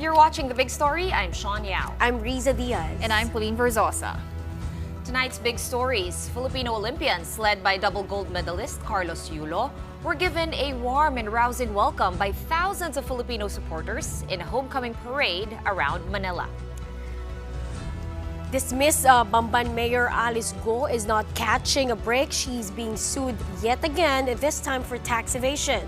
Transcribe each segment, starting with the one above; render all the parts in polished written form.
You're watching The Big Story. I'm Shawn Yao. I'm Riza Diaz. And I'm Pauline Verzosa. Tonight's big stories: Filipino Olympians, led by double gold medalist Carlos Yulo, were given a warm and rousing welcome by thousands of Filipino supporters in a homecoming parade around Manila. Dismissed Bamban Mayor Alice Go is not catching a break. She's being sued yet again, this time for tax evasion.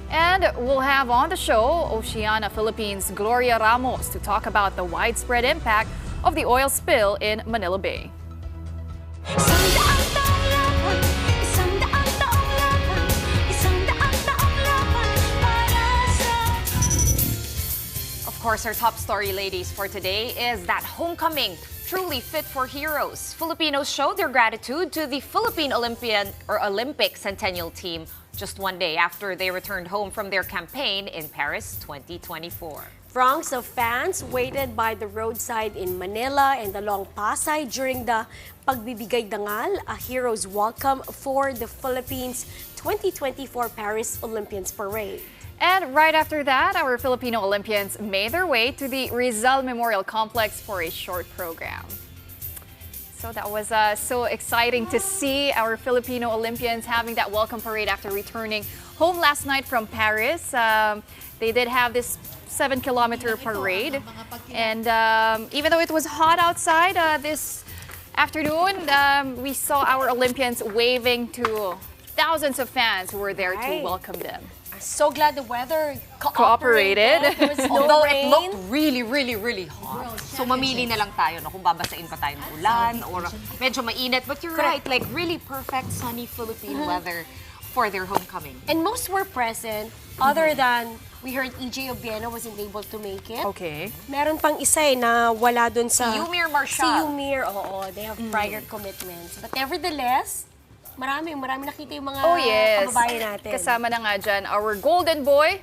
And we'll have on the show Oceana Philippines' Gloria Ramos to talk about the widespread impact of the oil spill in Manila Bay. Of course, our top story, ladies, for today is that homecoming truly fit for heroes. Filipinos showed their gratitude to the Philippine Olympic Centennial team just one day after they returned home from their campaign in Paris 2024. Throngs of fans waited by the roadside in Manila and along Pasay during the Pagbibigay Dangal, a hero's welcome for the Philippines 2024 Paris Olympians Parade. And right after that, our Filipino Olympians made their way to the Rizal Memorial Complex for a short program. So that was so exciting to see our Filipino Olympians having that welcome parade after returning home last night from Paris. They did have this 7-kilometer parade. And even though it was hot outside this afternoon, we saw our Olympians waving to thousands of fans who were there to welcome them. So glad the weather cooperated. There was no Although rain. it looked really hot. So mamili na lang tayo no, kung babasain pa tayo ng ulan or medyo mainit. But you're right, like really perfect sunny Philippine weather for their homecoming. And most were present, other than we heard EJ Obieno wasn't able to make it. Okay. Meron pang isa na wala dun sa... Si Yumir Marshall. Si Yumir, oo. They have prior commitments. But nevertheless, marami nakita yung mga kababayan natin. Kasama na nga dyan our golden boy,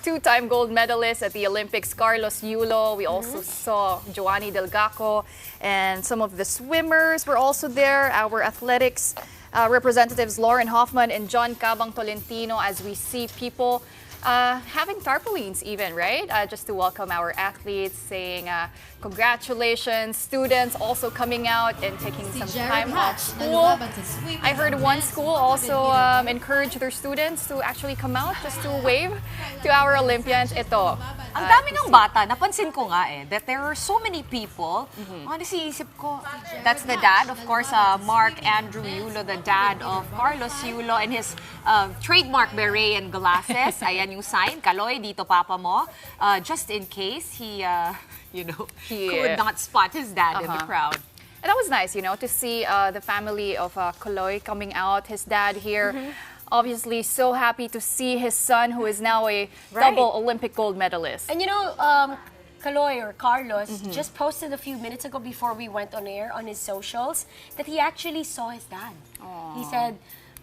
two-time gold medalist at the Olympics, Carlos Yulo. We also saw Joanny Delgaco, and some of the swimmers were also there. Our athletics representatives Lauren Hoffman and John Cabang Tolentino, as we see people having tarpaulins even, right? Just to welcome our athletes, saying congratulations. Students also coming out and taking some time off school. I heard one school also encourage their students to actually come out just to wave to our Olympians. Ito. Ang dami ng bata, napansin ko nga that there are so many people. Honestly, isip ko, that's the dad, of course, Mark Andrew Yulo, the dad of Carlos Yulo, and his trademark beret and glasses. Ayan yung sign, Kaloy, dito papa mo. Just in case he, could not spot his dad in the crowd. And that was nice, to see the family of Kaloy coming out, his dad here. Obviously, so happy to see his son, who is now a double Olympic gold medalist. And Kaloy or Carlos just posted a few minutes ago before we went on air on his socials that he actually saw his dad. Aww. He said,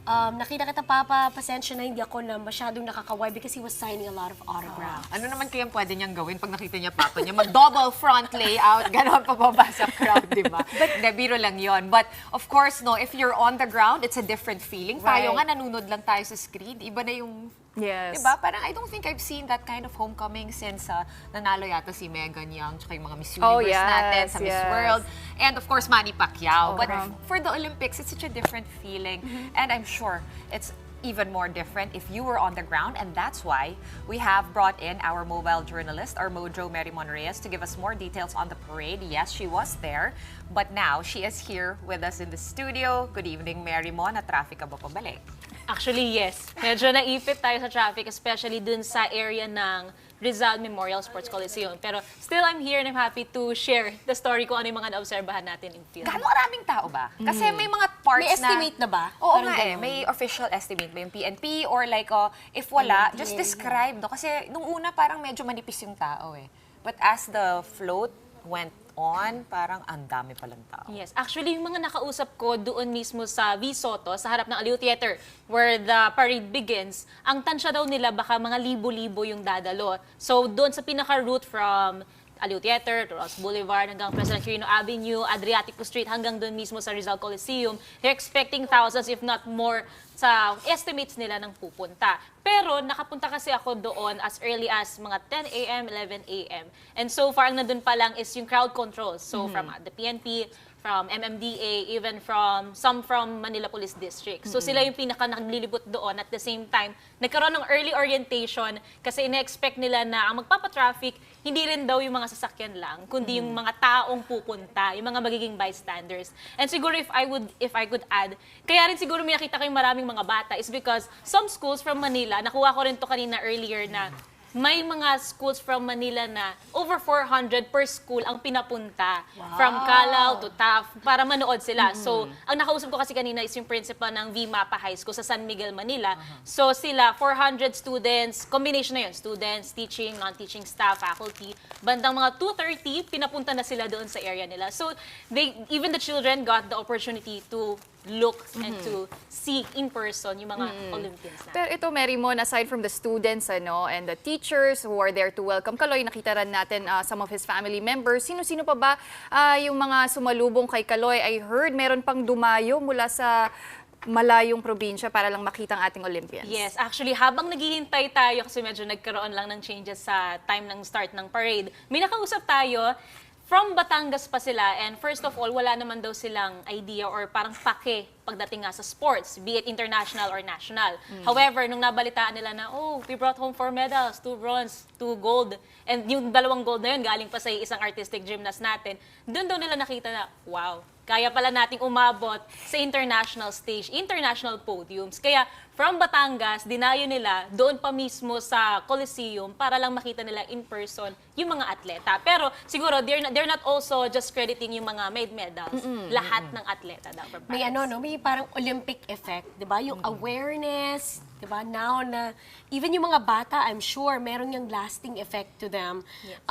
nakita kita papa, pasensya na hindi ako na masyadong nakakaway because he was signing a lot of autographs. Ano naman kayang pwede niyang gawin pag nakita niya papa niya? Mag-double front layout, gano'n pababa sa crowd, di ba? But biro lang yon. But of course, no, if you're on the ground, it's a different feeling. Tayo nga, nanunod lang tayo sa screen. Iba na yung... Yes. Diba? Parang I don't think I've seen that kind of homecoming since nanalo yata si Megan Young tsaka yung mga Miss Universe natin sa Miss World. And of course, Manny Pacquiao. But for the Olympics, it's such a different feeling. And I'm sure it's even more different if you were on the ground. And that's why we have brought in our mobile journalist, our Mojo Marymon Reyes, to give us more details on the parade. Yes, she was there. But now, she is here with us in the studio. Good evening, Marymon. Na traffic ka ba pabalik? Actually, yes. Medyo naipit tayo sa traffic, especially dun sa area ng Rizal Memorial Sports Coliseum. Pero still, I'm here and I'm happy to share the story ko ano yung mga naobserbahan natin in field. Gaano karaming tao ba? Kasi may mga parts May estimate na ba? Oo nga may official estimate ba yung PNP or like, if wala, just describe, no? Kasi nung una parang medyo manipis yung tao But as the float went on, parang ang dami palang tao. Yes. Actually, yung mga nakausap ko doon mismo sa V. Soto, sa harap ng Aliw Theater, where the parade begins, ang tansya daw nila baka mga libo-libo yung dadalo. So, doon sa pinaka-route from Aliw Theater, Ross Boulevard, hanggang President Quirino Avenue, Adriatico Street, hanggang doon mismo sa Rizal Coliseum. They're expecting thousands, if not more, sa estimates nila ng pupunta. Pero nakapunta kasi ako doon as early as mga 10 a.m., 11 a.m. And so far, ang nandun pa lang is yung crowd control. So from the PNP, from MMDA, even some from Manila Police District. So sila yung pinaka naglilibot doon. At the same time, nagkaroon ng early orientation kasi ina-expect nila na ang magpapatraffic, hindi rin daw yung mga sasakyan lang, kundi yung mga taong pupunta, yung mga magiging bystanders. And siguro if I could add, kaya rin siguro may nakita kayong maraming mga bata is because some schools from Manila, nakuha ko rin to kanina earlier na may mga schools from Manila na over 400 per school ang pinapunta. From Calao to TAF para manood sila. So, ang nakausap ko kasi kanina is yung principal ng VMAPA High School sa San Miguel, Manila. So, sila, 400 students, combination na yun, students, teaching, non-teaching staff, faculty. Bandang mga 2:30, pinapunta na sila doon sa area nila. So, even the children got the opportunity to look and to see in person yung mga Olympians na. Pero ito, Mary Mon, aside from the students and the teachers who are there to welcome Kaloy, nakita rin natin some of his family members. Sino-sino pa ba yung mga sumalubong kay Kaloy? I heard meron pang dumayo mula sa malayong probinsya para lang makita ang ating Olympians. Yes, actually, habang naghihintay tayo, kasi medyo nagkaroon lang ng changes sa time ng start ng parade, may nakausap tayo. From Batangas pa sila, and first of all, wala naman daw silang idea or parang pake pagdating nga sa sports, be it international or national. However, nung nabalitaan nila na, oh, we brought home 4 medals, 2 bronze, 2 gold, and yung 2 gold na yun, galing pa sa isang artistic gymnast natin, doon daw nila nakita na, wow, kaya pala nating umabot sa international stage, international podiums. Kaya from Batangas, dinayo nila doon pa mismo sa Coliseum para lang makita nila in person yung mga atleta. Pero siguro, they're not also just crediting yung mga made medals. Lahat ng atleta daw. May may parang Olympic effect, 'di ba? Yung awareness, 'di ba? Now na even yung mga bata, I'm sure meron yung lasting effect to them. Yes.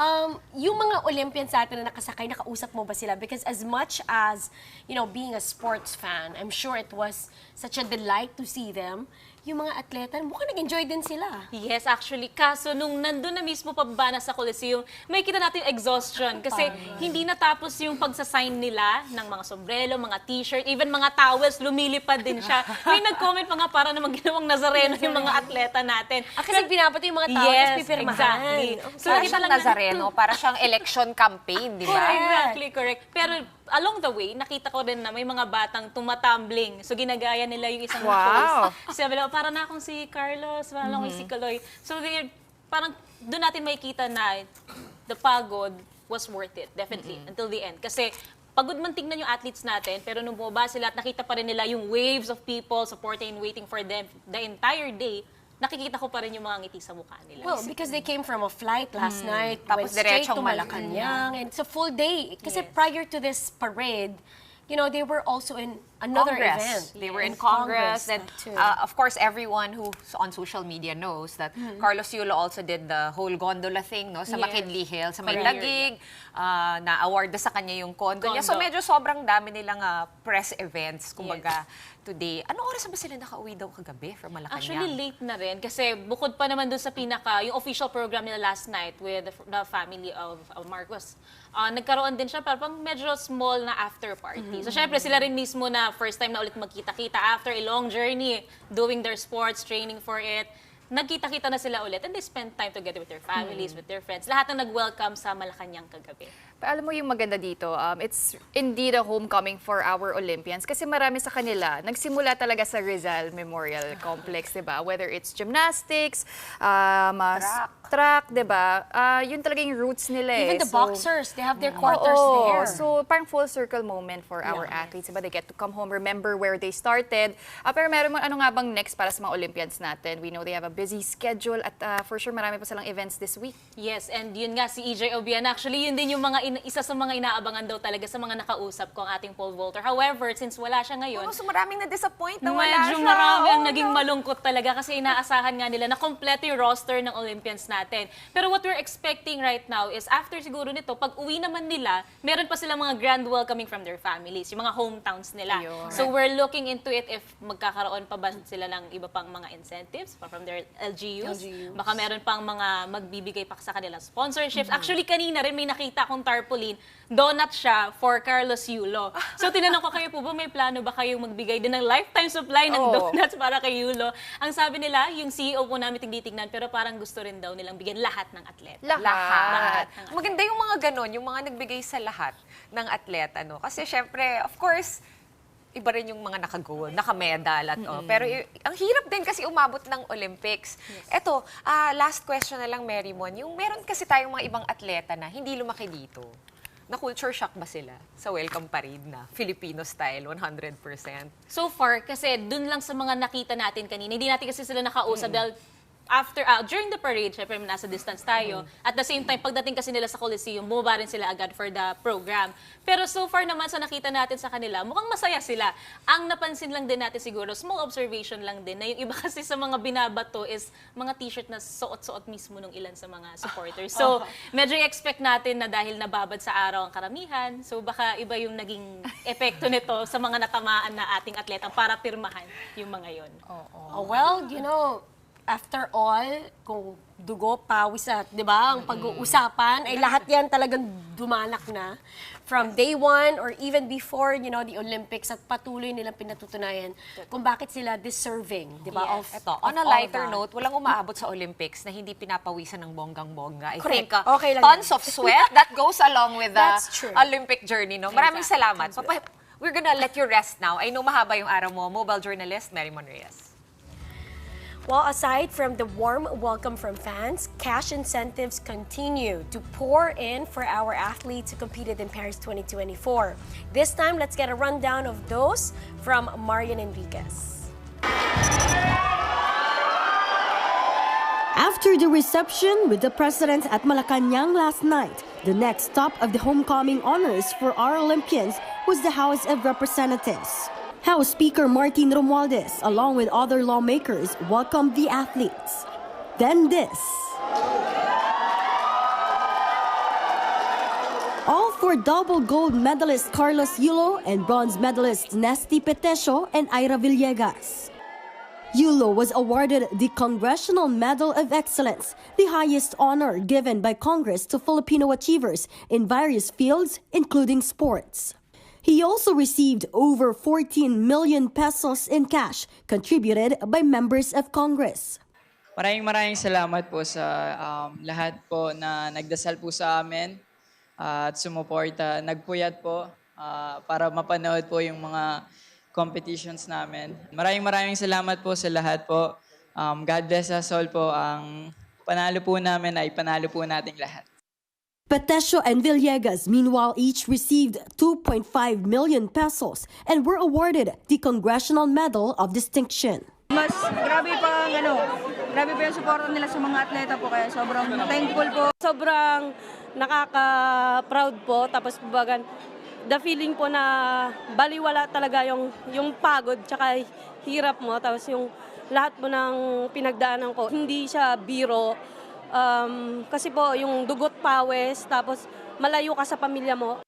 Yung mga Olympians sa atin na nakasakay, nakausap mo ba sila? Because as much as, being a sports fan, I'm sure it was such a delight to see them. Yung mga atleta, mukhang nag-enjoy din sila. Yes, actually. Kaso nung nandun na mismo pababa na sa Coliseum, may kita natin exhaustion. Kasi hindi natapos yung pagsasign nila ng mga sombrero, mga t-shirt, even mga towels, lumilipad din siya. May nag-comment pa nga para naman ginawang Nazareno yung mga atleta natin. Kasi pinapatay yung mga tao, yes, tapos pipirmahan. exactly. So, para siyang Nazareno, para siyang election campaign, di ba? Exactly, correct. Pero along the way, nakita ko rin na may mga batang tumatumbling. So, ginagaya nila yung isang pose. Sabi nila, para na akong si Carlos, para na akong si Kaloy. So, parang doon natin makikita na the pagod was worth it, definitely, until the end. Kasi, pagod man tignan yung athletes natin, pero nung bumaba sila at nakita pa rin nila yung waves of people supporting and waiting for them the entire day, nakikita ko pa rin yung mga ngiti sa mukha nila. Well, because they came from a flight last night, Tapos went straight to diretsong Malacanang, and it's a full day. Kasi Yes. prior to this parade, they were also in another Congress. event. They were in Congress. And too. of course, everyone who's on social media knows that Carlos Yulo also did the whole gondola thing, no? Sa Yes. McKinley Hill, sa may Correct. Taguig, na-award na sa kanya yung condo niya. So Condo. medyo sobrang dami nilang press events, kumbaga, today. Anong oras ba sila nakauwi daw kagabi from Malacanang? Actually, late na rin. Kasi bukod pa naman dun sa yung official program nila last night with the family of Marcos, nagkaroon din siya parang medyo small na after party. So, syempre, sila rin mismo na first time na ulit magkita-kita after a long journey, doing their sports, training for it. Nagkita-kita na sila ulit and they spend time together with their families, with their friends. Lahat na nag-welcome sa Malacanang kagabi. Pero alam mo yung maganda dito, it's indeed a homecoming for our Olympians kasi marami sa kanila nagsimula talaga sa Rizal Memorial Complex, 'di ba? Whether it's gymnastics, track, 'di ba? Yun talaga yung roots nila eh. Even the boxers, they have their quarters there. So parang full circle moment for our athletes, 'di ba? They get to come home, remember where they started. Pero meron mo ano nga bang next para sa mga Olympians natin? We know they have a busy schedule at for sure marami pa silang events this week. Yes, and yun nga si EJ Obian. Actually, yun din yung isa sa mga inaabangan daw talaga sa mga nakausap ko ang ating pole vaulter. However, since wala siya ngayon, So maraming na-disappoint na wala medyo siya. marami ang naging malungkot talaga kasi inaasahan nga nila na kompleto yung roster ng Olympians natin. Pero what we're expecting right now is after siguro nito, pag uwi naman nila, meron pa sila mga grand welcoming from their families, yung mga hometowns nila. Ayun. So we're looking into it if magkakaroon pa ba sila ng iba pang mga incentives from their LGUs. Baka meron pang mga magbibigay pa sa kanilang sponsorships. Actually, kanina rin may nakita akong tarpaulin, donut siya for Carlos Yulo. So tinanong ko, kayo po ba may plano ba kayong magbigay din ng lifetime supply ng donuts para kay Yulo? Ang sabi nila, yung CEO po namin tignan, pero parang gusto rin daw nilang bigyan lahat ng atleta. Lahat. Maganda yung mga ganon, yung mga nagbigay sa lahat ng atleta, no? Kasi syempre, of course, iba rin yung mga naka-gold, naka-medal at all. Pero ang hirap din kasi umabot ng Olympics. Eto, last question na lang, Mary Mon. Yung meron kasi tayong mga ibang atleta na hindi lumaki dito. Na-culture shock ba sila sa welcome parade na Filipino style, 100%? So far, kasi dun lang sa mga nakita natin kanina, hindi natin kasi sila nakausap dahil during the parade, syempre nasa distance tayo. At the same time, pagdating kasi nila sa Coliseum, bumaba rin sila agad for the program. Pero so far naman sa nakita natin sa kanila, mukhang masaya sila. Ang napansin lang din natin siguro, small observation lang din, na yung iba kasi sa mga binabato is mga t-shirt na suot-suot mismo ng ilan sa mga supporters. So, medyo expect natin na dahil nababad sa araw ang karamihan, so baka iba yung naging epekto nito sa mga natamaan na ating atleta para pirmahan yung mga yon. Well, you know, after all, kung dugo, pawis at, di ba, ang pag-uusapan, ay lahat yan talagang dumanak na. From day one or even before, you know, the Olympics at patuloy nilang pinatutunayan kung bakit sila deserving, di ba, of On a all lighter that. note, walang umaabot sa Olympics na hindi pinapawisan ng bonggang-bongga. I Correct. think Okay lang tons yan. of sweat that goes along with the That's true. Olympic journey. No? Maraming salamat. We're gonna let you rest now. I know mahaba yung araw mo. Mobile journalist, Mary Mon Reyes. Well, aside from the warm welcome from fans, cash incentives continue to pour in for our athletes who competed in Paris 2024. This time, let's get a rundown of those from Marian Enriquez. After the reception with the president at Malacanang last night, the next stop of the homecoming honors for our Olympians was the House of Representatives. House Speaker Martin Romualdez, along with other lawmakers, welcomed the athletes. Then this. All for double gold medalist Carlos Yulo and bronze medalists Nesty Petesio and Ira Villegas. Yulo was awarded the Congressional Medal of Excellence, the highest honor given by Congress to Filipino achievers in various fields, including sports. He also received over 14 million pesos in cash contributed by members of Congress. Maraming salamat po sa lahat po na nagdasal po sa amin at sumuporta. Nagpuyat po para mapanood po yung mga competitions namin. Maraming salamat po sa lahat po. God bless us all po. Ang panalo po namin ay panalo po nating lahat. Petesio and Villegas, meanwhile, each received 2.5 million pesos and were awarded the Congressional Medal of Distinction. Mas grabe pa yung suporta nila sa mga atleta po, kaya sobrang thankful po. Sobrang nakaka-proud po, tapos bagan the feeling po na baliwala talaga yung pagod tsaka hirap mo, tapos yung lahat po ng pinagdaanan ko, hindi siya biro. Kasi po yung dugot pawis, tapos malayo ka sa pamilya mo.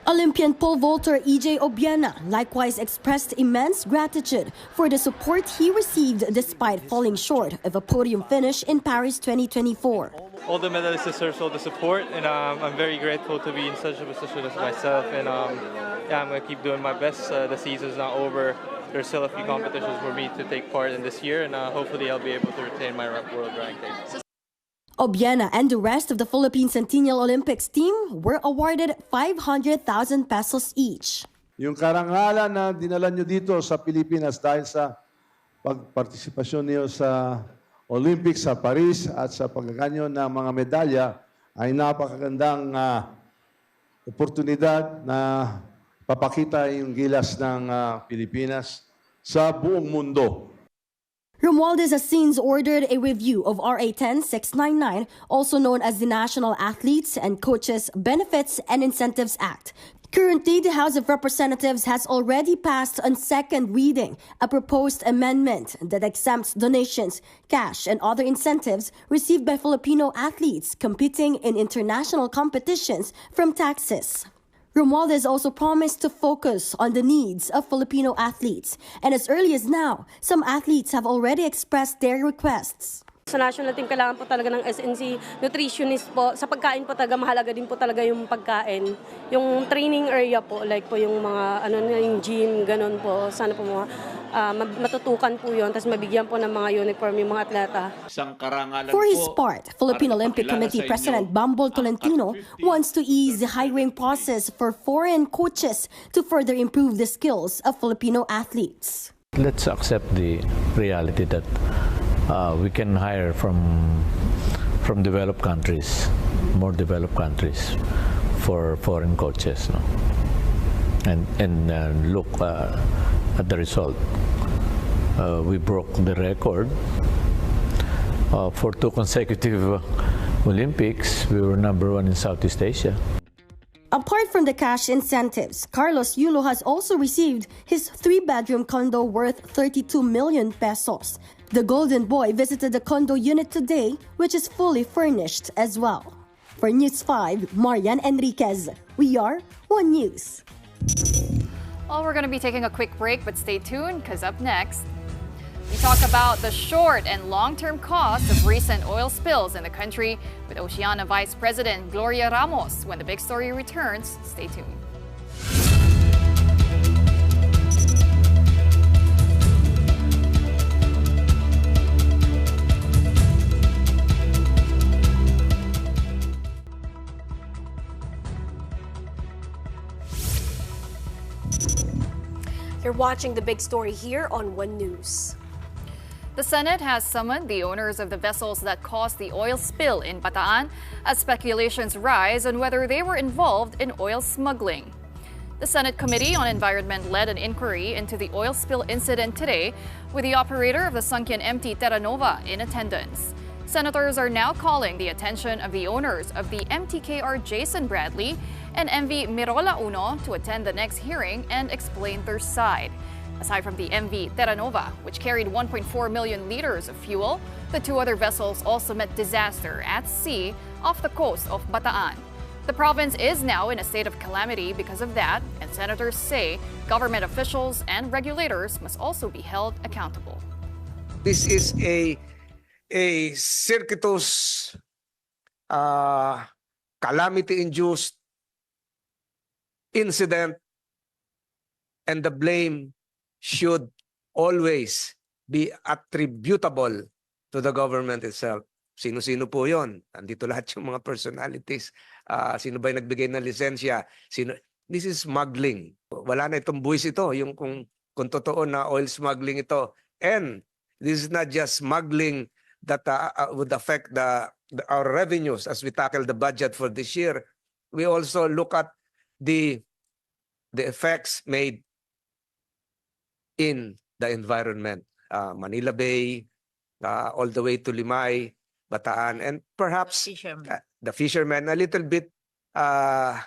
Olympian pole vaulter EJ Obiena likewise expressed immense gratitude for the support he received despite falling short of a podium finish in Paris 2024. All the medalists deserve all the support, and I'm very grateful to be in such a position as myself. And I'm going to keep doing my best. The season's not over. There's still a few competitions for me to take part in this year, and hopefully I'll be able to retain my world ranking. Obiena and the rest of the Philippine Centennial Olympics team were awarded 500,000 pesos each. Yung karangalan na dinala nyo dito sa Pilipinas dahil sa pagpartisipasyon niyo sa Olympics sa Paris at sa pagkakanyo ng mga medalya ay napakagandang oportunidad na papakita yung gilas ng Pilipinas sa buong mundo. Romualdez has since ordered a review of RA 10699, also known as the National Athletes and Coaches Benefits and Incentives Act, Currently, the House of Representatives has already passed on second reading a proposed amendment that exempts donations, cash, and other incentives received by Filipino athletes competing in international competitions from taxes. Romualdez also promised to focus on the needs of Filipino athletes, and as early as now, some athletes have already expressed their requests. Sa national team, kailangan po talaga ng SNC nutritionist po. Sa pagkain po talaga, mahalaga din po talaga yung pagkain. Yung training area po, like po yung mga, yung gym, ganun po. Sana po matutukan po yun, tapos mabigyan po ng mga uniform yung mga atleta. For his part, Philippine Olympic Committee President Bambol Tolentino wants to ease the hiring process for foreign coaches to further improve the skills of Filipino athletes. Let's accept the reality that we can hire from developed countries, more developed countries, for foreign coaches, no? and look at the result. We broke the record for 2 consecutive Olympics. We were #1 in Southeast Asia. Apart from the cash incentives, Carlos Yulo has also received his 3-bedroom condo worth 32 million pesos. The Golden Boy visited the condo unit today, which is fully furnished as well. For News 5, Marian Enriquez. We are One News. Well, we're going to be taking a quick break, but stay tuned, because up next, we talk about the short and long-term costs of recent oil spills in the country with Oceana Vice President Gloria Ramos. When the big story returns, stay tuned. You're watching the big story here on One News. The Senate has summoned the owners of the vessels that caused the oil spill in Bataan as speculations rise on whether they were involved in oil smuggling. The Senate Committee on Environment led an inquiry into the oil spill incident today, with the operator of the sunken MT Terra Nova in attendance. Senators are now calling the attention of the owners of the MTKR Jason Bradley and MV Mirola Uno to attend the next hearing and explain their side. Aside from the MV Terra Nova, which carried 1.4 million liters of fuel, the 2 other vessels also met disaster at sea off the coast of Bataan. The province is now in a state of calamity because of that, and senators say government officials and regulators must also be held accountable. This is a circuitous, calamity-induced incident, and the blame should always be attributable to the government itself. Sino-sino po yon? Andito lahat yung mga personalities. Sino ba yung nagbigay ng lisensya? This is smuggling. Wala na itong buwis ito, yung kung totoo na oil smuggling ito. And this is not just smuggling that would affect our revenues as we tackle the budget for this year. We also look at the effects made in the environment. Manila Bay, all the way to Limay, Bataan, and perhaps the fishermen a little bit to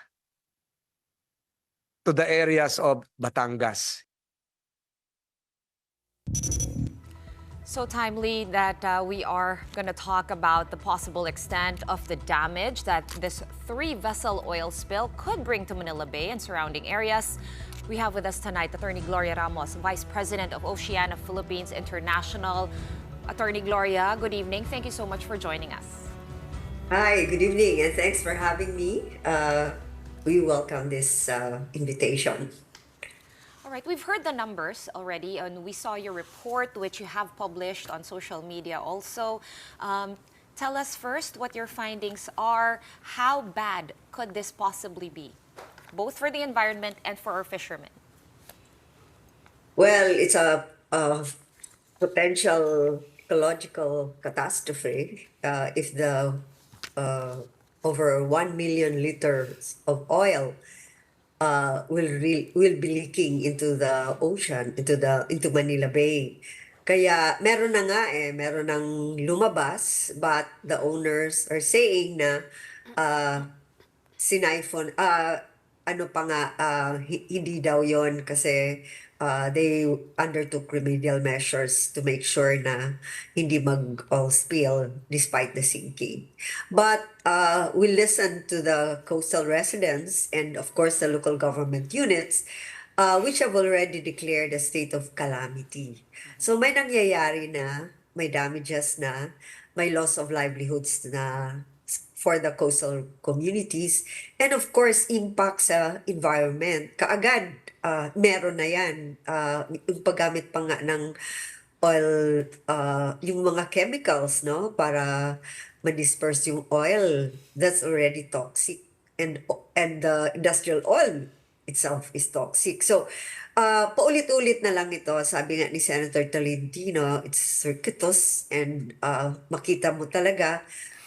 the areas of Batangas. So timely that we are going to talk about the possible extent of the damage that this 3-vessel oil spill could bring to Manila Bay and surrounding areas. We have with us tonight Attorney Gloria Ramos, Vice President of Oceana Philippines International. Attorney Gloria, good evening. Thank you so much for joining us. Hi, good evening, and thanks for having me. We welcome this invitation. All right, we've heard the numbers already, and we saw your report, which you have published on social media also. Tell us first what your findings are. How bad could this possibly be, both for the environment and for our fishermen? Well, it's a potential ecological catastrophe if the over 1 million liters of oil will be leaking into the ocean, into Manila Bay. Kaya meron na nga meron nang lumabas, but the owners are saying na ano pa nga, hindi daw yon kasi they undertook remedial measures to make sure na hindi mag-all spill despite the sinking. But we listened to the coastal residents and of course the local government units which have already declared a state of calamity. So may nangyayari na, may damages na, may loss of livelihoods na for the coastal communities, and of course, impact sa environment. Kaagad, meron na yan. Yung paggamit pa nga ng oil, yung mga chemicals, no, para ma-disperse yung oil, that's already toxic. And the industrial oil itself is toxic. So, paulit-ulit na lang ito, sabi nga ni Senator Tolentino, it's circuitous and makita mo talaga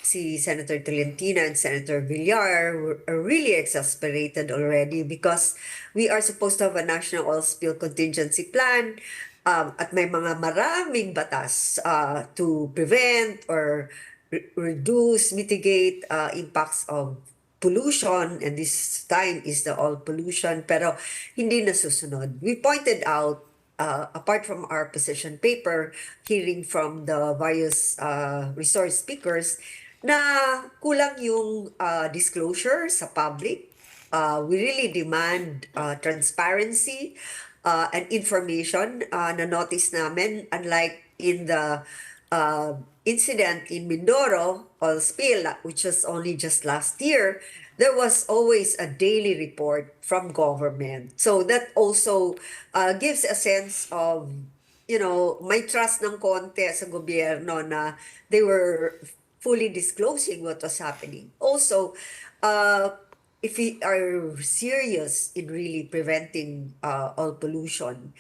si Senator Tolentino and Senator Villar are really exasperated already because we are supposed to have a national oil spill contingency plan at may mga maraming batas to prevent or reduce, mitigate impacts of pollution, and this time is the oil pollution, pero hindi nasusunod. We pointed out, apart from our position paper, hearing from the various resource speakers, na kulang yung disclosure sa public. We really demand transparency and information na notice namin, unlike in the incident in Mindoro, oil spill, which was only just last year, there was always a daily report from government. So that also gives a sense of, may trust ng konti sa gobyerno na they were fully disclosing what was happening. Also, if we are serious in really preventing oil pollution,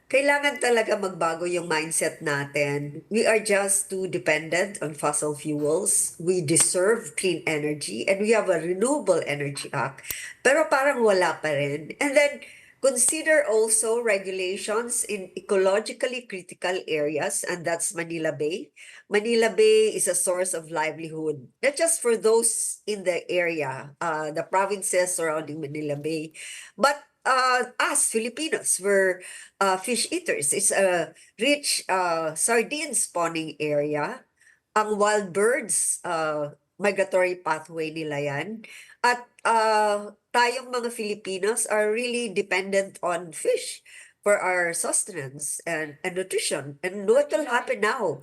kailangan talaga magbago yung mindset natin. We are just too dependent on fossil fuels. We deserve clean energy and we have a Renewable Energy Act. Pero parang wala pa rin. And then, consider also regulations in ecologically critical areas, and that's Manila Bay. Manila Bay is a source of livelihood, not just for those in the area, the provinces surrounding Manila Bay, but us Filipinos, we're fish eaters. It's a rich sardine spawning area. Ang wild birds, migratory pathway nila yan. At tayong mga Filipinos are really dependent on fish for our sustenance and nutrition. And what will happen now?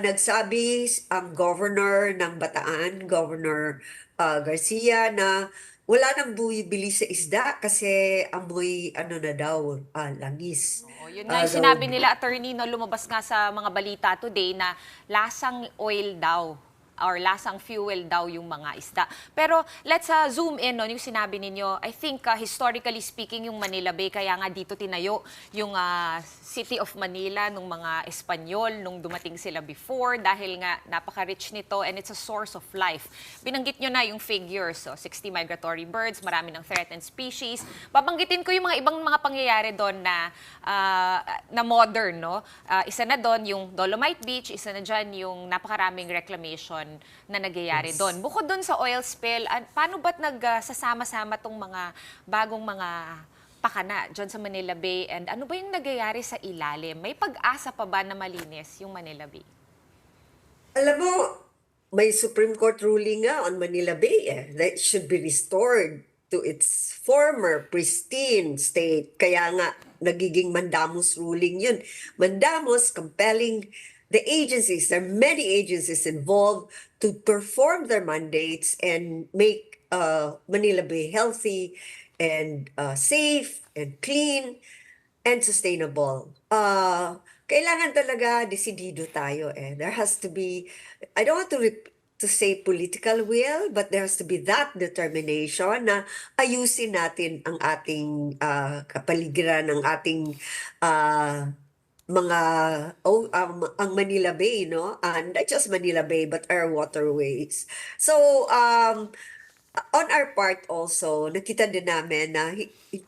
Nagsabi ang governor ng Bataan, Governor Garcia, na wala nang bumibili sa isda kasi amoy na daw, langis. Oh, yun nga yung sinabi nila, attorney, no, lumabas nga sa mga balita today na lasang oil daw or lasang fuel daw yung mga isda. Pero let's zoom in on yung sinabi ninyo. I think historically speaking, yung Manila Bay, kaya nga dito tinayo yung City of Manila nung mga Espanyol nung dumating sila before dahil nga napaka-rich nito and it's a source of life. Binanggit nyo na yung figures, so 60 migratory birds, marami ng threatened species. Babanggitin ko yung mga ibang mga pangyayari doon na modern, no? Isa na doon yung Dolomite Beach, isa na dyan yung napakaraming reclamation na nagyayari doon. Bukod doon sa oil spill, paano ba't nagsasama-sama tong mga bagong mga pakana dyan sa Manila Bay, and ano ba yung nagyayari sa ilalim? May pag-asa pa ba na malinis yung Manila Bay? Alam mo, may Supreme Court ruling nga on Manila Bay that should be restored to its former pristine state. Kaya nga, nagiging mandamus ruling yun. Mandamus compelling the agencies, there are many agencies involved to perform their mandates and make Manila Bay healthy and safe and clean and sustainable. Kailangan talaga desidido tayo. There has to be, I don't want to say political will, but there has to be that determination na ayusin natin ang ating kapaligiran, ang ating ang Manila Bay, no? And not just Manila Bay, but our waterways. So, on our part also, nakita din namin na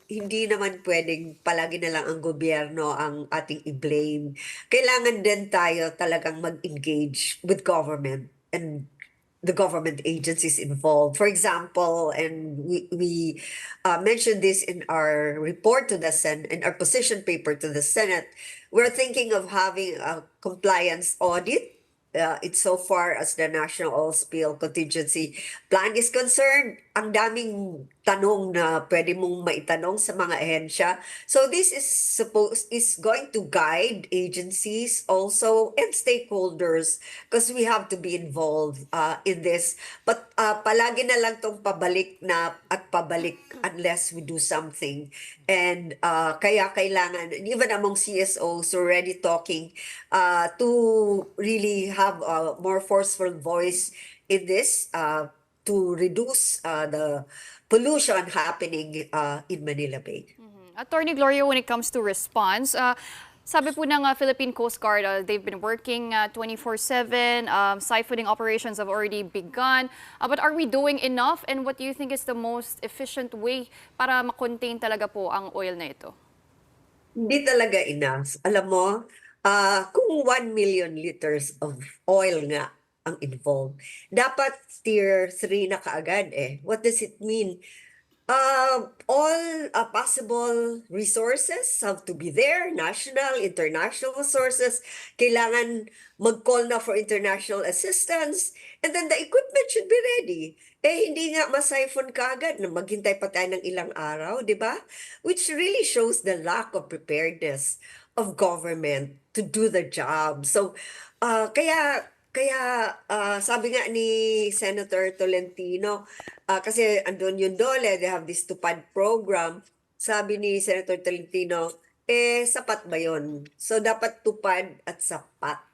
hindi naman pwedeng palagi na lang ang gobyerno ang ating i-blame. Kailangan din tayo talagang mag-engage with government and the government agencies involved. For example, and we mentioned this in our report to the Senate, in our position paper to the Senate, we're thinking of having a compliance audit. It's so far as the National Oil Spill Contingency Plan is concerned, ang daming tanong na pwede mong maitanong sa mga ahensya. So this is going to guide agencies also and stakeholders because we have to be involved in this. But palagi na lang tong pabalik na at pabalik unless we do something. And kaya kailangan, and even among CSOs, we're already talking to really have a more forceful voice in this to reduce the pollution happening in Manila Bay. Attorney Gloria, when it comes to response, sabi po ng Philippine Coast Guard, they've been working 24/7, siphoning operations have already begun. But are we doing enough? And what do you think is the most efficient way para ma-contain talaga po ang oil na ito? Hindi talaga enough. Alam mo, kung 1 million liters of oil nga ang involved, dapat tier 3 na kaagad eh. What does it mean? All possible resources have to be there, national, international resources. Kailangan mag-call na for international assistance. And then the equipment should be ready. Eh, hindi nga ma-siphon kaagad na maghintay pa tayo ng ilang araw, di ba? Which really shows the lack of preparedness of government to do the job. So, kaya sabi nga ni Senator Tolentino, kasi andun yung DOLE, they have this tupad program. Sabi ni Senator Tolentino, sapat ba yun? So dapat tupad at sapat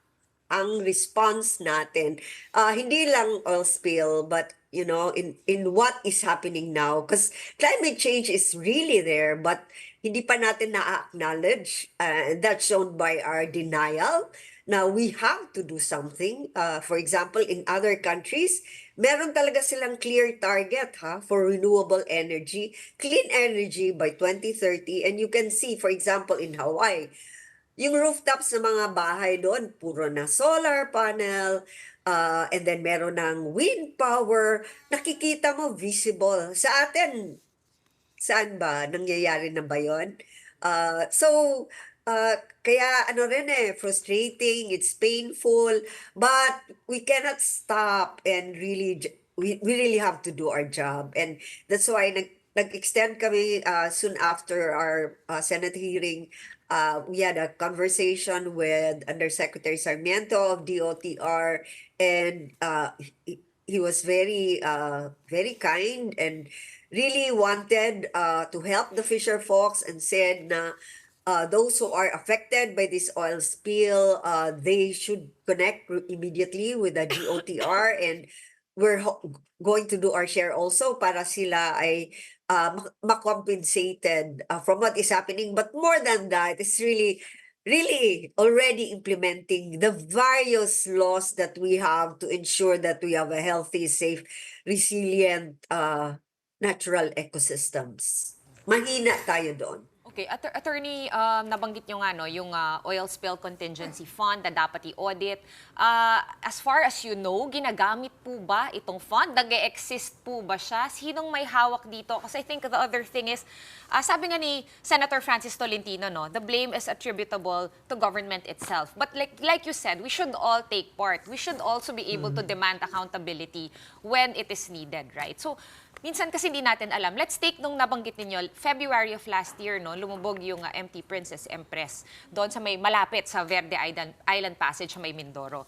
ang response natin. Hindi lang oil spill, but you know, in what is happening now. Because climate change is really there, but hindi pa natin na-acknowledge. That's shown by our denial. Now, we have to do something. For example, in other countries, meron talaga silang clear target for renewable energy, clean energy by 2030. And you can see, for example, in Hawaii, yung rooftops ng mga bahay doon, puro na solar panel, and then meron ng wind power. Nakikita mo, visible. Sa atin, saan ba? Nangyayari na ba yun? Kaya ano rin frustrating, it's painful, but we cannot stop and really, we really have to do our job. And that's why nag-extend kami soon after our Senate hearing. We had a conversation with Undersecretary Sarmiento of DOTR, and he was very kind and really wanted to help the fisher folks and said na those who are affected by this oil spill, they should connect immediately with the DOTR, and we're going to do our share also para sila ay macompensated from what is happening. But more than that, it's really already implementing the various laws that we have to ensure that we have a healthy, safe, resilient natural ecosystems. Mahina tayo doon. Okay, Attorney, nabanggit nyo nga yung oil spill contingency fund na dapat i-audit. As far as you know, ginagamit po ba itong fund? Nag-e-exist po ba siya? Sinong may hawak dito? Kasi I think the other thing is, sabi nga ni Senator Francis Tolentino, the blame is attributable to government itself. But like you said, we should all take part. We should also be able to demand accountability when it is needed, right? So, minsan kasi hindi natin alam. Let's take nung nabanggit ninyo, February of last year, lumubog yung MT Princess Empress doon sa may malapit sa Verde Island Passage sa may Mindoro.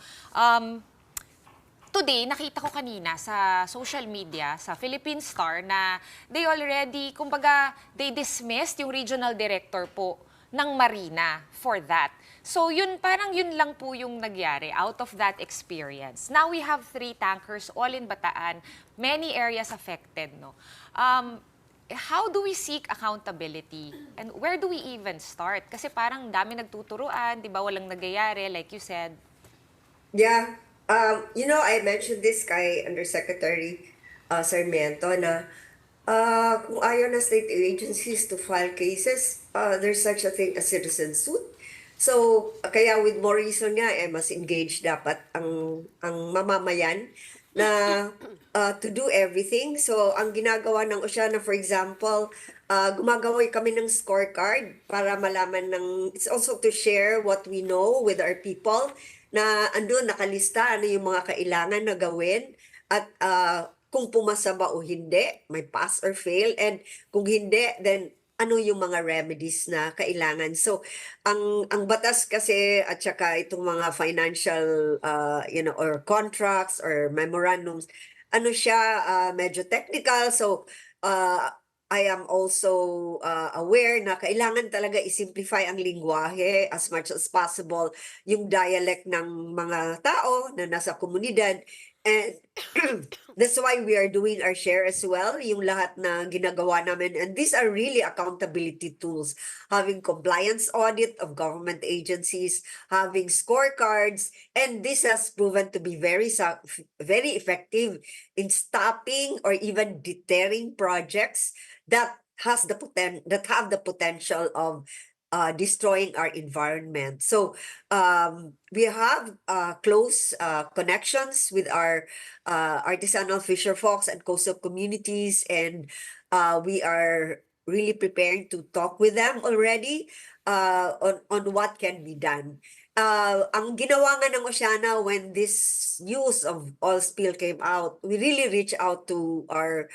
Today, nakita ko kanina sa social media, sa Philippine Star, na they already, kumbaga, they dismissed yung regional director po ng Marina for that. So parang yun lang po yung nagyari out of that experience. Now we have 3 tankers all in Bataan, many areas affected. How do we seek accountability? And where do we even start? Kasi parang dami nagtuturuan, di ba, walang nagyayari, like you said. Yeah. I mentioned this kay Undersecretary Sarmiento na kung ayaw na state agencies to file cases, there's such a thing as citizen suit. So, kaya with more reason nga, mas engaged dapat ang mamamayan na to do everything. So, ang ginagawa ng Oceana, for example, gumagawa kami ng scorecard para malaman it's also to share what we know with our people na andun nakalista ano yung mga kailangan na gawin at kung pumasa ba o hindi, may pass or fail, and kung hindi, then ano yung mga remedies na kailangan. So, ang batas kasi at saka itong mga financial, or contracts or memorandums, ano siya, medyo technical. So, I am also aware na kailangan talaga isimplify ang lingwahe as much as possible, yung dialect ng mga tao na nasa komunidad. And that's why we are doing our share as well, yung lahat na ginagawa namin. And these are really accountability tools. Having compliance audit of government agencies, having scorecards, and this has proven to be very effective in stopping or even deterring projects that have the potential of destroying our environment. So we have close connections with our artisanal fisher folks and coastal communities, and we are really preparing to talk with them already on what can be done. Ang ginawa nga ng Oceana when this news of oil spill came out, we really reached out to our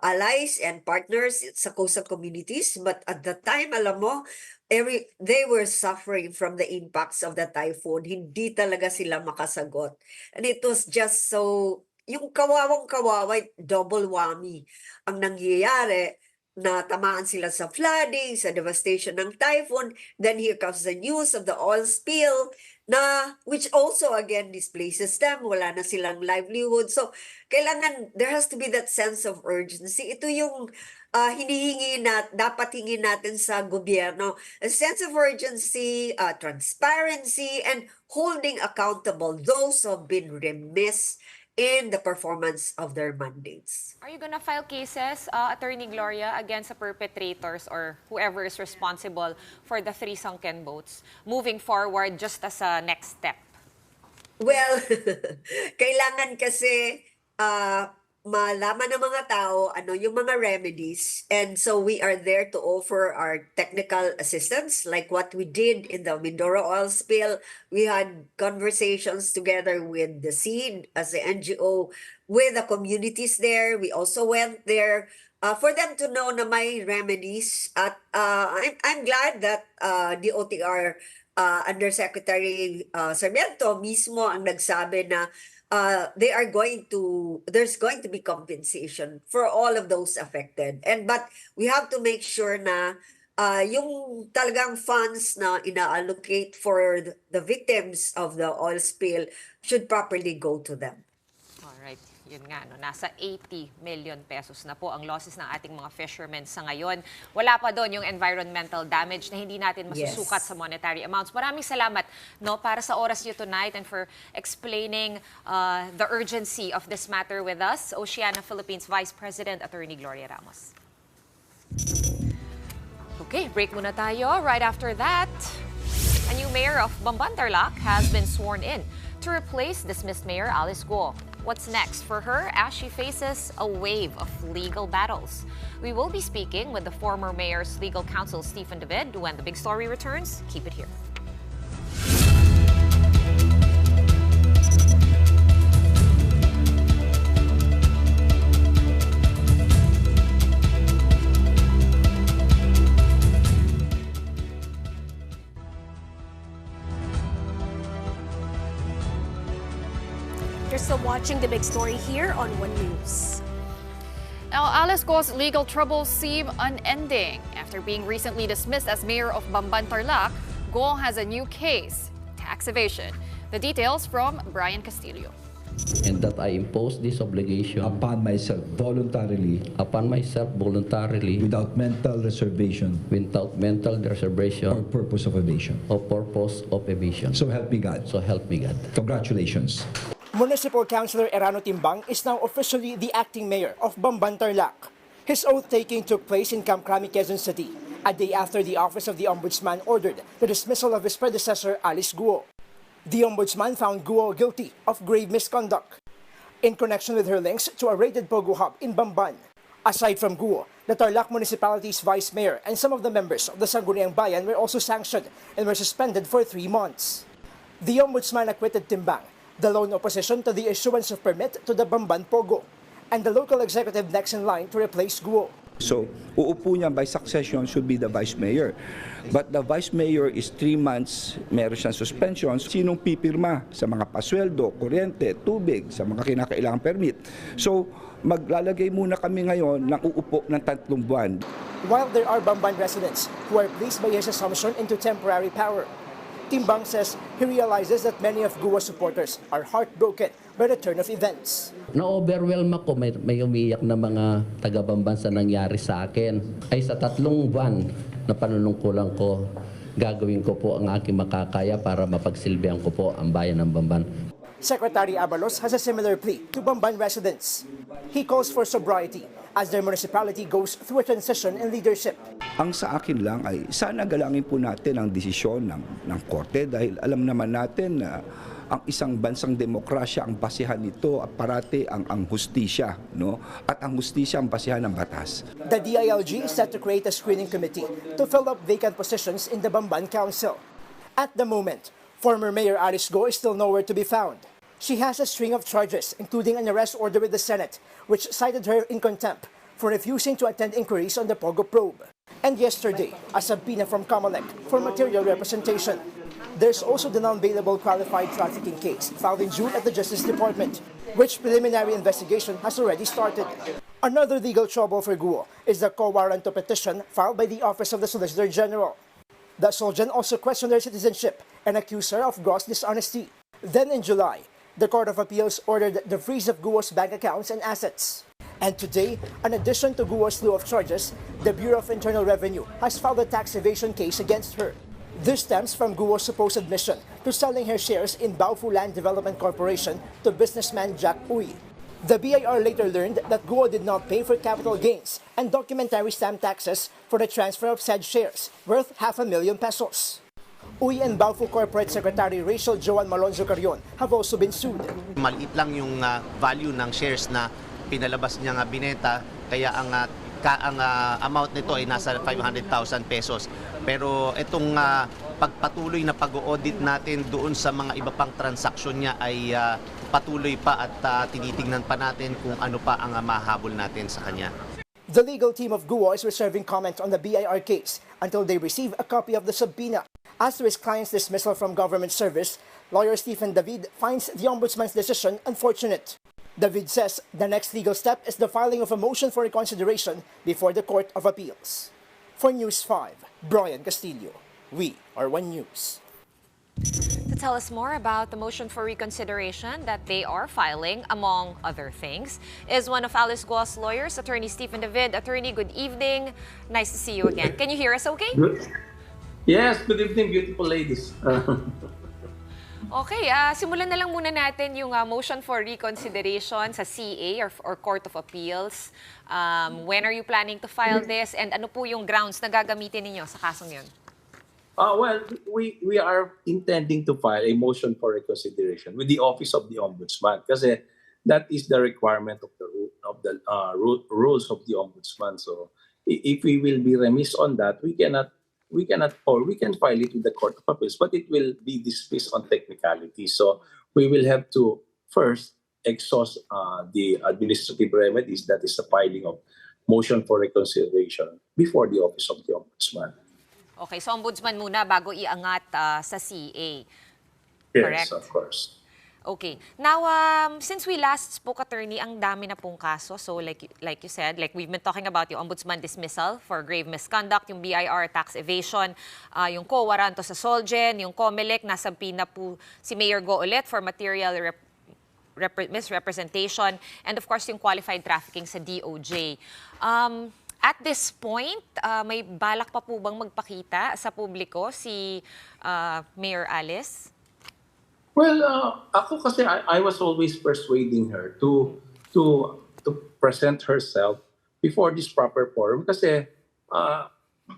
allies and partners sa coastal communities. But at the time, alam mo, they were suffering from the impacts of the typhoon. Hindi talaga sila makasagot. And it was just so, yung kawawang-kawawa, double whammy ang nangyayari. Na tamaan sila sa flooding, sa devastation ng typhoon. Then here comes the news of the oil spill which also again displaces them. Wala na silang livelihood. So kailangan, there has to be that sense of urgency. Ito yung hinihingi dapat hingin natin sa gobyerno. A sense of urgency, transparency, and holding accountable those who have been remiss in the performance of their mandates. Are you gonna file cases, Attorney Gloria, against the perpetrators or whoever is responsible for the 3 sunken boats moving forward just as a next step? Well, kailangan kasi malaman ng mga tao ano yung mga remedies, and so we are there to offer our technical assistance like what we did in the Mindoro oil spill. We had conversations together with the SEED as the NGO with the communities there. We also went there for them to know na may remedies, at I'm glad that DOTR Undersecretary Sarmiento mismo ang nagsabi na there's going to be compensation for all of those affected. But we have to make sure na yung talagang funds na ina-allocate for the victims of the oil spill should properly go to them. Alright, yun nga, no? Nasa 80 million pesos na po ang losses ng ating mga fishermen sa ngayon. Wala pa doon yung environmental damage na hindi natin masusukat sa monetary amounts. Maraming salamat, no, para sa oras niyo tonight and for explaining the urgency of this matter with us. Oceana Philippines Vice President Attorney Gloria Ramos. Okay, break muna tayo. Right after that, a new mayor of Bamban-Tarlac has been sworn in to replace dismissed Mayor Alice Guo. What's next for her as she faces a wave of legal battles? We will be speaking with the former mayor's legal counsel, Stephen David, when the big story returns. Keep it here. You're still watching the big story here on One News. Now, Alice Guo's legal troubles seem unending. After being recently dismissed as mayor of Bamban-Tarlac, Guo has a new case, tax evasion. The details from Brian Castillo. And that I impose this obligation upon myself voluntarily, without mental reservation, or purpose of evasion. So help me God. Congratulations. Municipal Councilor Erano Timbang is now officially the acting mayor of Bamban-Tarlac. His oath-taking took place in Camp Crami, Quezon City, a day after the Office of the Ombudsman ordered the dismissal of his predecessor, Alice Guo. The Ombudsman found Guo guilty of grave misconduct. in connection with her links to a raided Pogo hub in Bamban. Aside from Guo, the Tarlac Municipality's vice mayor and some of the members of the Sangguniang Bayan were also sanctioned and were suspended for 3 months. The ombudsman acquitted Timbang, the lone opposition to the issuance of permit to the Bamban Pogo, and the local executive next in line to replace Guo. So, uupo niya by succession should be the vice mayor. But the vice mayor is 3 months, meron siyang suspension. Sinong pipirma sa mga pasweldo, kuryente, tubig, sa mga kinakailangang permit? So, maglalagay muna kami ngayon ng uupo ng 3 buwan. While there are Bamban residents who are pleased by his assumption into temporary power, Timbang says he realizes that many of Guo's supporters are heartbroken by the turn of events. Na-overwhelm ako, may umiyak na mga taga-Bamban sa nangyari sa akin. Ay sa 3 buwan na panunungkulan ko, gagawin ko po ang aking makakaya para mapagsilbihan ko po ang bayan ng Bamban. Secretary Abalos has a similar plea to Bamban residents. He calls for sobriety as their municipality goes through a transition in leadership. Ang sa akin lang ay sana galangin po natin ang desisyon ng korte dahil alam naman natin na ang isang bansang demokrasya ang basihan nito at parati ang hustisya, no? At ang hustisya ang basihan ng batas. The DILG is set to create a screening committee to fill up vacant positions in the Bamban Council. At the moment, former Mayor Alice Go is still nowhere to be found. She has a string of charges, including an arrest order with the Senate, which cited her in contempt for refusing to attend inquiries on the Pogo probe. And yesterday, a subpoena from Comelec for material representation. There's also the non-bailable qualified trafficking case filed in June at the Justice Department, which preliminary investigation has already started. Another legal trouble for Guo is the co-warranto petition filed by the Office of the Solicitor General. The Solgen also questioned her citizenship and accused her of gross dishonesty. Then in July, the Court of Appeals ordered the freeze of Guo's bank accounts and assets. And today, in addition to Guo's slew of charges, the Bureau of Internal Revenue has filed a tax evasion case against her. This stems from Guo's supposed admission to selling her shares in Baofu Land Development Corporation to businessman Jack Uy. The BIR later learned that Guo did not pay for capital gains and documentary stamp taxes for the transfer of said shares, worth 500,000 pesos. Uy and Baofu Corporate Secretary Rachel Joan Malonzo Carrion have also been sued. Maliit lang yung value ng shares na pinalabas niya binenta, kaya ang amount nito ay nasa 500,000 pesos. Pero itong pagpatuloy na pag-audit natin doon sa mga iba pang transaksyon niya ay patuloy pa at tinitingnan pa natin kung ano pa ang mahabol natin sa kanya. The legal team of Guo is reserving comment on the BIR case until they receive a copy of the subpoena. As to his client's dismissal from government service, lawyer Stephen David finds the ombudsman's decision unfortunate. David says the next legal step is the filing of a motion for reconsideration before the Court of Appeals. For News 5, Brian Castillo, we are One News. To tell us more about the motion for reconsideration that they are filing, among other things, is one of Alice Guo's lawyers, Attorney Stephen David. Attorney, good evening. Nice to see you again. Can you hear us okay? Yes, good evening, beautiful ladies. Okay, simulan na lang muna natin yung motion for reconsideration sa CA or Court of Appeals. When are you planning to file this and ano po yung grounds na gagamitin ninyo sa kasong yun? Well, we are intending to file a motion for reconsideration with the Office of the Ombudsman kasi that is the requirement of the rules of the Ombudsman. So if we will be remiss on that, we can file it with the Court of Appeals, but it will be dismissed on technicality. So we will have to first exhaust the administrative remedies, that is the filing of motion for reconsideration before the Office of the Ombudsman. Okay, so Ombudsman muna bago iangat sa CA. Yes, of course. Okay. Now, since we last spoke, attorney, ang dami na pong kaso. So, like you said, like we've been talking about yung ombudsman dismissal for grave misconduct, yung BIR tax evasion, yung co-waranto sa Solgen, yung Comelec, nasabpina po si Mayor Go ulit for material misrepresentation, and of course, yung qualified trafficking sa DOJ. At this point, may balak pa po bang magpakita sa publiko si Mayor Alice? Well, ako kasi I was always persuading her to present herself before this proper forum kasi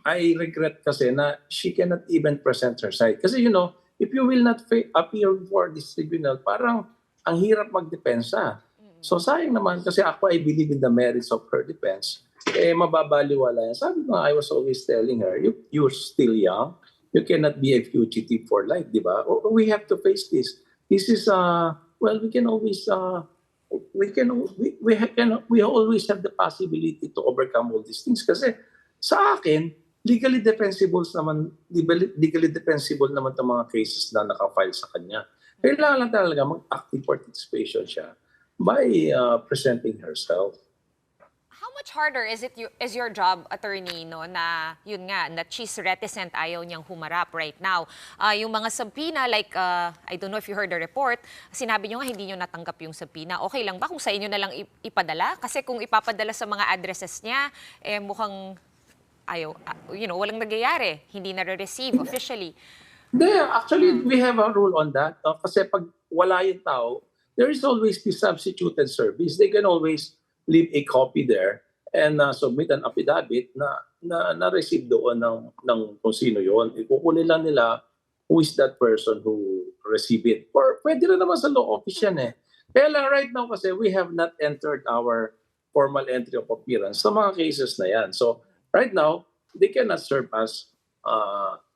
I regret kasi na she cannot even present her side. Kasi if you will not appear before this tribunal, parang ang hirap magdepensa. So sayang naman kasi ako I believe in the merits of her defense. Mababaliwala yan. Sabi ko, I was always telling her, you're still young. You cannot be a fugitive for life, di ba? We have to face this. This is, well, we can always, we always have the possibility to overcome all these things. Kasi sa akin, legally defensible naman itong mga cases na nakafile sa kanya. Kailangan lang talaga mag-active participation siya by presenting herself. How much harder is your job, attorney, no, na yun nga, na she's reticent, ayaw niyang humarap right now? Yung mga subpoena, like, I don't know if you heard the report, sinabi niyo nga hindi niyo natanggap yung subpoena. Okay lang ba kung sa inyo na lang ipadala? Kasi kung ipapadala sa mga addresses niya, mukhang ayaw, walang nagyayari. Hindi na-receive officially. Actually, we have a rule on that. Kasi pag wala yung tao, there is always the substituted service. They can always leave a copy there and submit an affidavit na receive doon ng kung sino yun. Ikukunin lang nila who is that person who received it. Or pwede rin naman sa law office yan eh. Kaya lang right now kasi we have not entered our formal entry of appearance sa mga cases na yan. So right now, they cannot serve as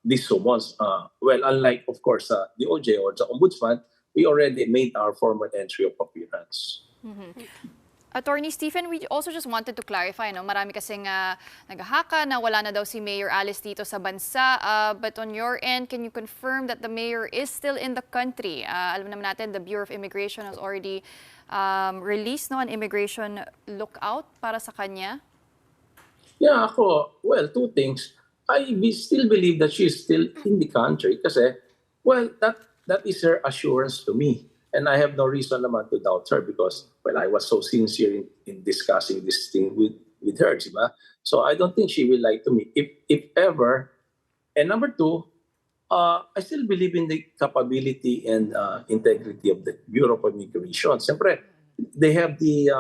these summons. Well, unlike of course the OJ or the Ombudsman, we already made our formal entry of appearance. Attorney Stephen, we also just wanted to clarify, no? Marami kasing naghahaka na wala na daw si Mayor Alice dito sa bansa. But on your end, can you confirm that the mayor is still in the country? Alam naman natin, the Bureau of Immigration has already released an immigration lookout para sa kanya. Yeah, well, two things. We still believe that she is still in the country kasi, well, that is her assurance to me. And I have no reason naman to doubt her because, well, I was so sincere in discussing this thing with her, diba? So I don't think she will lie to me, if ever. And number two, I still believe in the capability and integrity of the Bureau of Immigration. Siyempre, they have the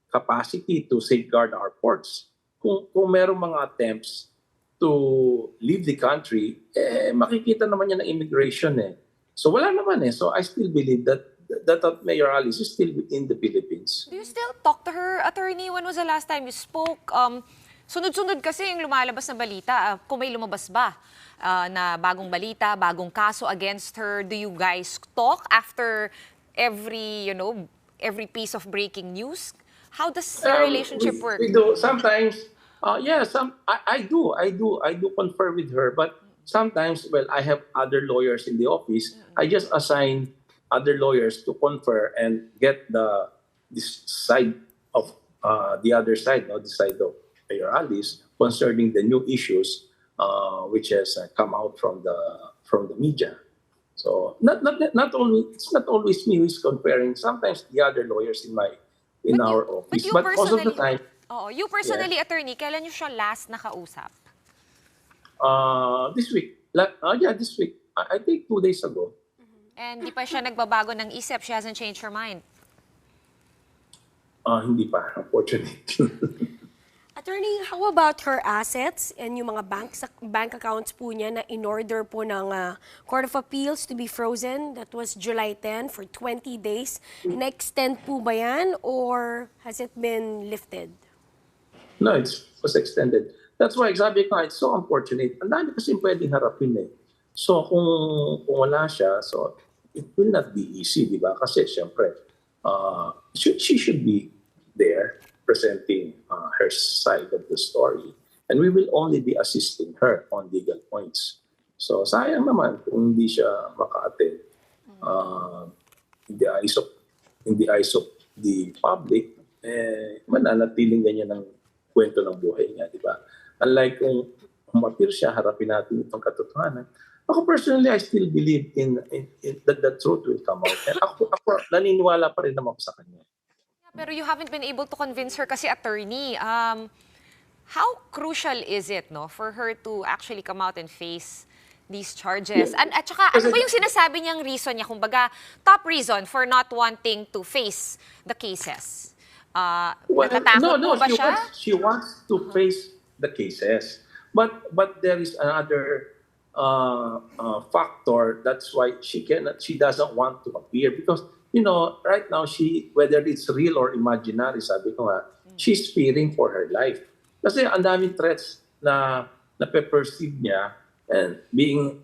capacity to safeguard our ports. Kung merong mga attempts to leave the country, makikita naman yan ng immigration eh. So wala naman eh. So I still believe that Mayor Alice is still within the Philippines. Do you still talk to her, attorney? When was the last time you spoke? Sunod-sunod kasi yung lumalabas na balita. Kung may lumabas ba na bagong balita, bagong kaso against her, do you guys talk after every piece of breaking news? How does your relationship work? We do. Sometimes, I do confer with her, but sometimes, well, I have other lawyers in the office. I just assign other lawyers to confer and get this side of the other side, the side of Mayor Alice, concerning the new issues which has come out from the media. So it's not always me who is conferring. Sometimes the other lawyers in our office, but most of the time. You personally, attorney, kailan niyo siya last nakausap? This week. This week. I think 2 days ago. And di pa siya nagbabago ng isip? She hasn't changed her mind? Hindi pa, unfortunately. Attorney, how about her assets and yung mga bank accounts po niya na in-order po ng Court of Appeals to be frozen? That was July 10 for 20 days. Na-extend po ba yan or has it been lifted? No, it was extended. That's why sabi ko, it's so unfortunate. Ang dami kasi pwedeng harapin eh. So kung wala siya, so it will not be easy, di ba? Kasi siyempre, she should be there presenting her side of the story. And we will only be assisting her on legal points. So sayang naman kung hindi siya maka-attend in the eyes of the public, mananatiling ganyan ng kwento ng buhay niya, di ba? Unlike kung umapir siya, harapin natin itong katotohanan. Ako personally, I still believe in that the truth will come out. And ako naniniwala pa rin naman sa kanya. Pero you haven't been able to convince her kasi, attorney. How crucial is it for her to actually come out and face these charges? Yeah. At saka, ano ba yung sinasabi niyang reason niya? Kumbaga, top reason for not wanting to face the cases? Natatakot po ba siya? She wants to face the cases. But there is another factor. That's why she doesn't want to appear because right now whether it's real or imaginary, sabi ko nga, she's fearing for her life. Kasi ang daming threats na nape-perceive niya, and being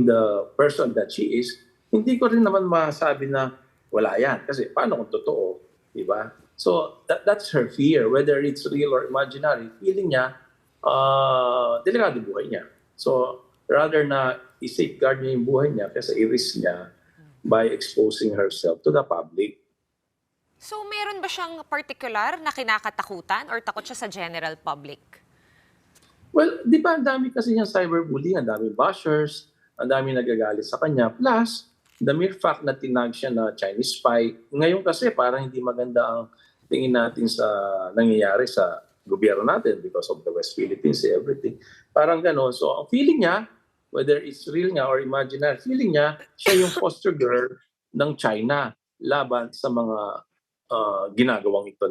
the person that she is, hindi ko rin naman masabi na wala yan. Kasi paano kung totoo, di ba? So that's her fear, whether it's real or imaginary. Feeling niya, delikado buhay niya. So rather na i-safeguard niya yung buhay niya kasi i-risk niya by exposing herself to the public. So meron ba siyang particular na kinakatakutan or takot siya sa general public? Well, di ba ang dami kasi niyang cyberbullying, ang dami bashers, ang dami nagagalit sa kanya. Plus, the mere fact na tinag siya na Chinese spy, ngayon kasi parang hindi maganda ang tingin natin sa nangyayari sa gobyerno natin because of the West Philippines, everything. Parang gano'n. So, ang feeling niya, whether it's real nga or imaginary, feeling niya, siya yung poster girl ng China laban sa mga ginagawang ito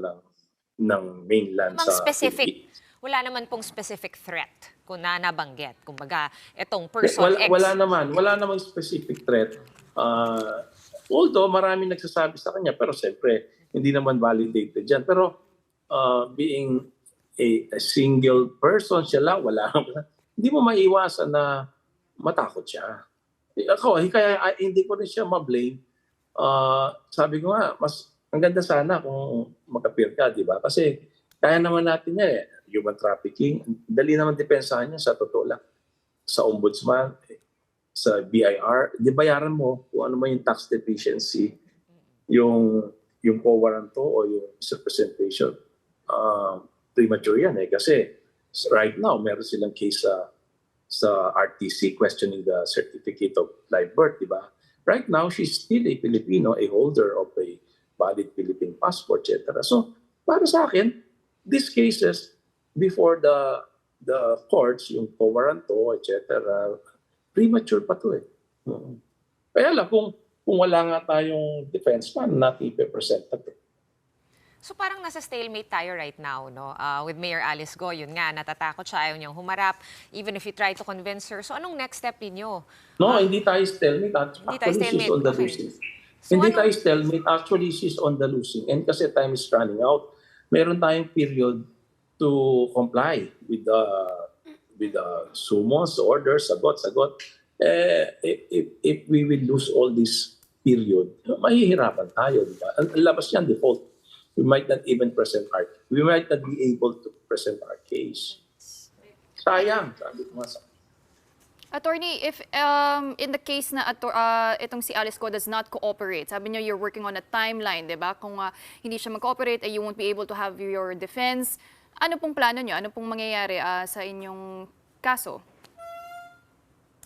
ng mainland sa specific, wala naman pong specific threat kung nabanggit. Kumbaga, itong person X. Wala naman specific threat. Although maraming nagsasabi sa kanya, pero siyempre, hindi naman validated dyan. Pero being a single person siya lang, hindi mo maiwasan na matakot siya. Ako, kaya hindi ko rin siya ma-blame. Sabi ko nga, ang ganda sana kung mag-appear ka, di ba? Kasi kaya naman natin niya human trafficking. Dali naman depensahan niya sa totoo lang. Sa ombudsman, sa BIR, di bayaran mo kung ano man yung tax deficiency, yung co-warranto o yung representation. Premature yan kasi right now meron silang case sa RTC questioning the certificate of live birth, di ba? Right now, she's still a Filipino, a holder of a valid Philippine passport, etc. So, para sa akin, these cases before the courts, yung co-warranto, etc., premature pa to eh. Kaya lang, kung wala nga tayong defense, paano natin i-present na to? So parang nasa stalemate tayo right now, no? With Mayor Alice Go, yun nga, natatakot siya, ayaw niyang humarap, even if you try to convince her. So anong next step ninyo? No, hindi tayo stalemate. Actually, she's on the losing. So hindi tayo stalemate. Actually, she's on the losing. And kasi time is running out. Meron tayong period to comply with the summons, orders, sagot. If we will lose all this period, mahihirapan tayo, di ba? Ang labas niyan, default. We might not even we might not be able to present our case. Sayang, sabi ko nga sa Attorney, if in the case na itong si Alice Go does not cooperate, sabi niyo you're working on a timeline, di ba? Kung hindi siya mag-cooperate, you won't be able to have your defense. Ano pong plano niyo? Ano pong mangyayari sa inyong kaso?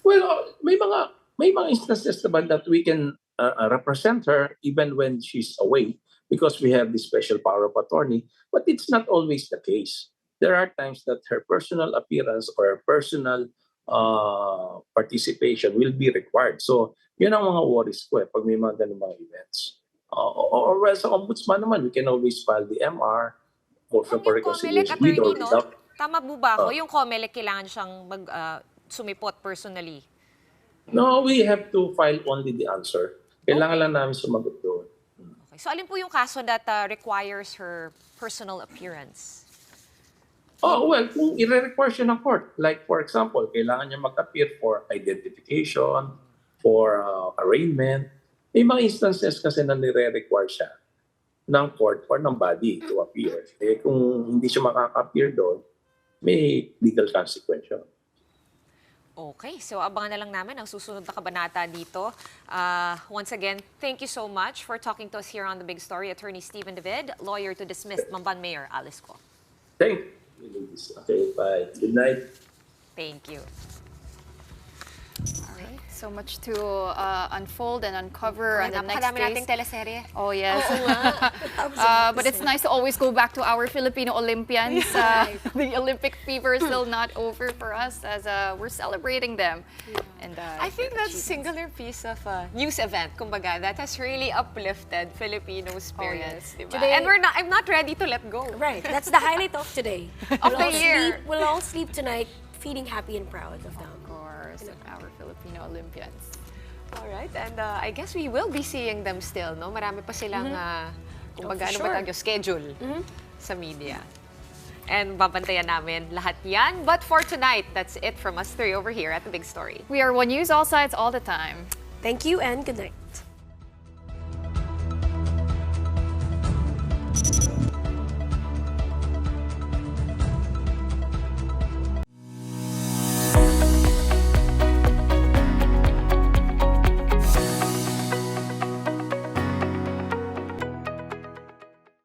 Well, may mga instances naman that we can represent her even when she's away because we have this special power of attorney, but it's not always the case. There are times that her personal appearance or her personal participation will be required. So, yun ang mga worries ko pag may mga ganun mga events. Or sa ombudsman naman, we can always file the MR, motion for reconciliation. Tama po ba ako? Yung COMELEC kailangan siyang sumipot personally? No, we have to file only the answer. Kailangan lang namin sumagot doon. Okay. So, alin po yung kaso that requires her personal appearance? Oh, well, kung i-require siya ng court, like for example, kailangan niya mag-appear for identification, for arraignment. May mga instances kasi na nire-require siya ng court or ng body to appear. Kung hindi siya makaka-appear doon, may legal consequence yun. Okay, so abangan na lang namin ang susunod na kabanata dito. Once again, thank you so much for talking to us here on The Big Story. Attorney Stephen David, lawyer to dismiss Mamban Mayor Alice Go. Thank you. Okay, bye. Good night. Thank you. Alright, so much to unfold and uncover on the next Napakadami days. nating teleserye. Oh, yes. But it's nice to always go back to our Filipino Olympians. The Olympic fever is still not over for us as we're celebrating them. And I think that's a singular piece of news event, kumbaga, that has really uplifted Filipino spirit. Oh, yes. Diba? And I'm not ready to let go. Right, that's the highlight of today. Of the year. We'll all sleep tonight feeling happy and proud of them. Of course. of our Filipino Olympians. All right, and I guess we will be seeing them still, no? Marami pa silang, kumbaga, ano ba tawag yung schedule sa media. And babantayan namin lahat yan. But for tonight, that's it from us three over here at The Big Story. We are One News, all sides, all the time. Thank you and good night.